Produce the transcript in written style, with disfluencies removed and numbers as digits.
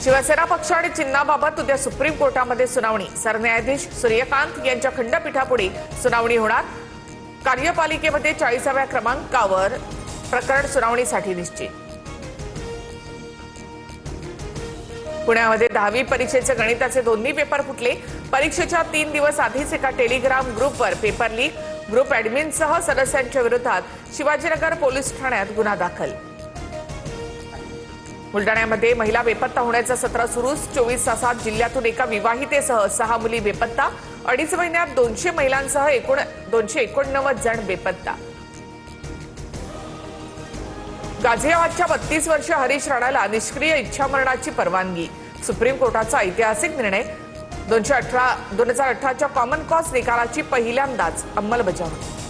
शिवसेना पक्ष आणि चिन्हाबाबत उद्या सुप्रीम कोर्टामध्ये सुनावणी। सरन्यायाधीश सूर्यकांत यांच्या खंडपीठापुढे सुनावणी होणार। कार्यपालिकेमध्ये 40व्या क्रमांकावर प्रकरण सुनावणीसाठी निश्चित। पुण्यामध्ये 10वी परीक्षेचे गणिताचे दोन्ही पेपर फुटले। परीक्षेच्या 3 दिवस आधीच एका टेलिग्राम ग्रुपवर पेपर लीक। ग्रुप ॲडमिनसह सदस्यांच्या विरोधात शिवाजीनगर पोलीस ठाण्यात गुन्हा दाखल। बुलडाण्यामध्ये महिला बेपत्ता होण्याचं सत्र सुरू। 24 तासात जिल्ह्यातून एका विवाहितेसह 6 मुली बेपत्ता। 2.5 महिन्यात 200 महिलांसह एकूण 289 जण बेपत्ता। गाझियाबादच्या 32 वर्षीय हरीश राणाला निष्क्रिय इच्छामरणाची परवानगी। सुप्रीम कोर्टाचा ऐतिहासिक निर्णय। 2018च्या कॉमन कॉज निकालाची पहिल्यांदाच अंमलबजावणी।